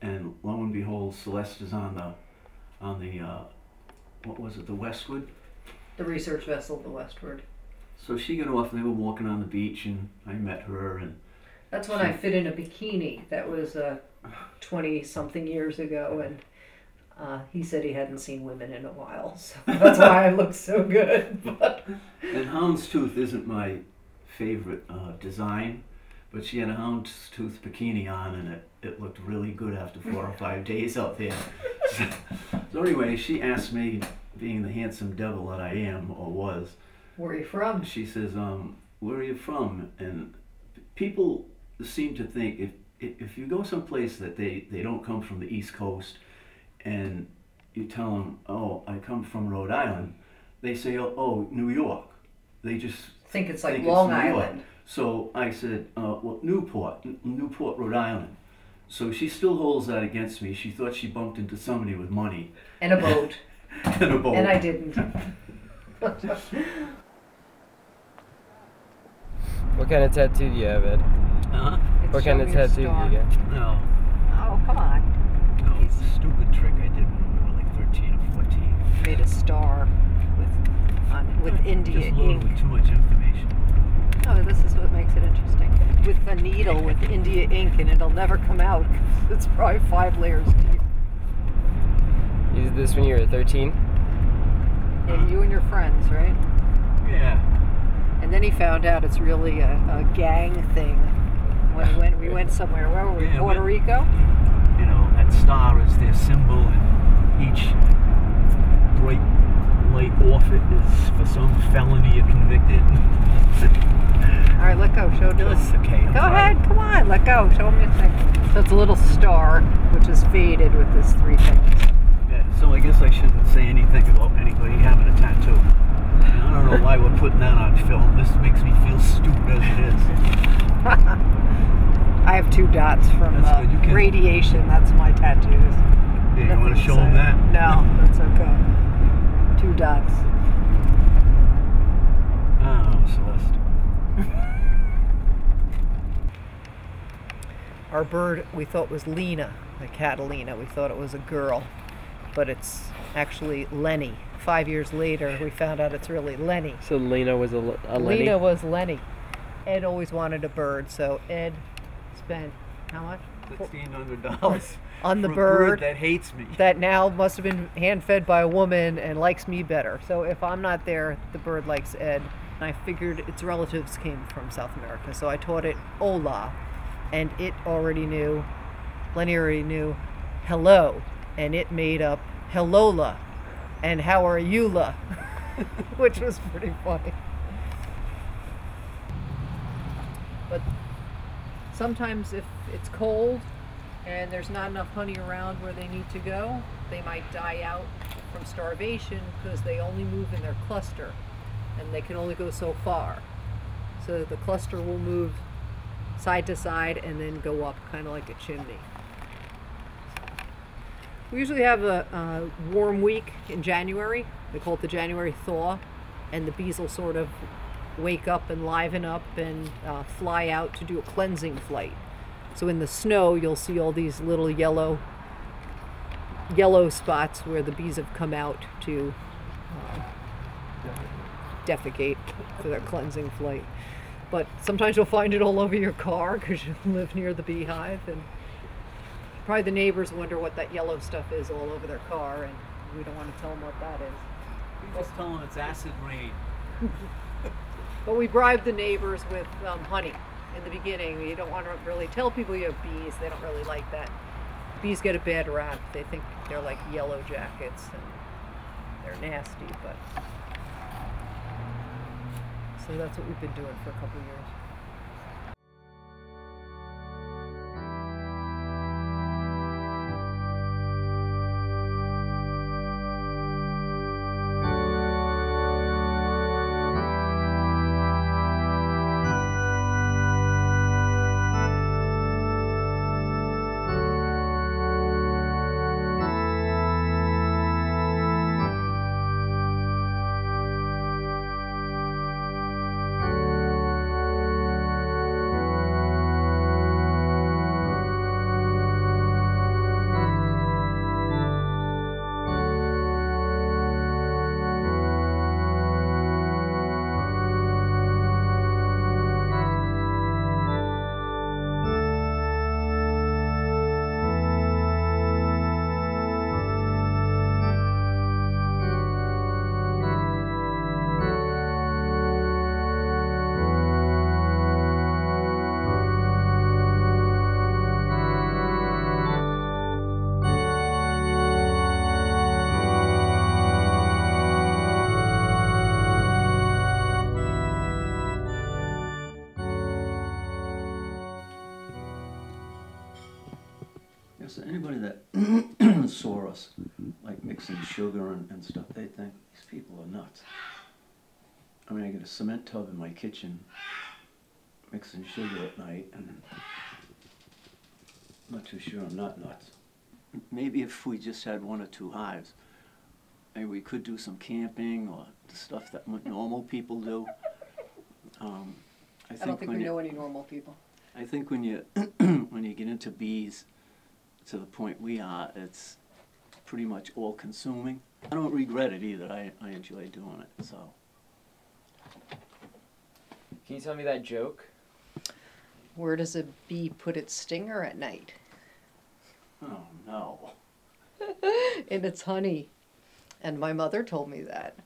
and lo and behold, Celeste is on the what was it, the Westward? The research vessel, the Westward. So she got off, and they were walking on the beach, and I met her, and that's when I fit in a bikini. That was 20-something years ago, and he said he hadn't seen women in a while, so that's why I look so good. But. And houndstooth isn't my favorite design, but she had a houndstooth bikini on, and it looked really good after 4 or 5 days out there. So anyway, she asked me, being the handsome devil that I am, or was, where are you from? She says, where are you from? And people seem to think if you go someplace that they don't come from the East Coast, and you tell them, oh, I come from Rhode Island, they say, oh, New York. They just think it's like Long Island. So I said, well, Newport, Rhode Island. So she still holds that against me. She thought she bumped into somebody with money. And a boat. And a boat. And I didn't. What kind of tattoo do you have, Ed? Huh? What kind of tattoo do you get? No. Oh, come on. No, it's a stupid trick I did when we were like 13 or 14. Made a star with India Just loaded ink. with too much information. Oh, this is what makes it interesting. With a needle with India ink, and it'll never come out. It's probably 5 layers deep. You did this when you were 13? Yeah, you and your friends, right? Yeah. And then he found out it's really a gang thing. When we went somewhere, where were we? Yeah, Puerto Rico? You know, that star is their symbol, and each bright light off it is for some felony you're convicted. All right, let go. Show No, us. it's okay. Go ahead, come on, let go. Show me a thing. So it's a little star, which is faded with this 3 things. Yeah, so I guess I shouldn't say anything about anybody having a tattoo. And I don't know why we're putting that on film. This makes me feel stupid as it is. I have 2 dots from That's good. You can- radiation. That's my tattoos. Yeah, you want to show them that? No, that's okay. 2 dots. Oh, Celeste. Our bird we thought was Lena, like Catalina. We thought it was a girl, but it's actually Lenny. 5 years later, we found out it's really Lenny. So Lena was a Lenny? Lena was Lenny. Ed always wanted a bird, so Ed spent how much? $1,500 on the for a bird that hates me. that now must have been hand-fed by a woman and likes me better. So if I'm not there, the bird likes Ed. And I figured its relatives came from South America, so I taught it hola, and it already knew, Lenny already knew hello, and it made up hellola and how are you-la, which was pretty funny. But sometimes if it's cold and there's not enough honey around where they need to go, they might die out from starvation because they only move in their cluster and they can only go so far. So the cluster will move side to side and then go up kind of like a chimney. We usually have a warm week in January. They call it the January thaw, and the bees will sort of wake up and liven up and fly out to do a cleansing flight. So in the snow, you'll see all these little yellow spots where the bees have come out to defecate for their cleansing flight. But sometimes you'll find it all over your car because you live near the beehive, and probably the neighbors wonder what that yellow stuff is all over their car, and we don't want to tell them what that is. You just tell them it's acid rain. But we bribe the neighbors with honey in the beginning. You don't want to really tell people you have bees. They don't really like that. Bees get a bad rap. They think they're like yellow jackets and they're nasty, but so that's what we've been doing for a couple of years. guess anybody that saw us, like mixing sugar and stuff, they think these people are nuts. I mean, I get a cement tub in my kitchen, mixing sugar at night, and I'm not too sure I'm not nuts. Maybe if we just had 1 or 2 hives, maybe we could do some camping or the stuff that normal people do. I don't think we know any normal people. I think when you when you get into bees to the point we are, it's pretty much all consuming. I don't regret it either. I enjoy doing it. So. Can you tell me that joke? Where does a bee put its stinger at night? Oh no. In its honey. And my mother told me that.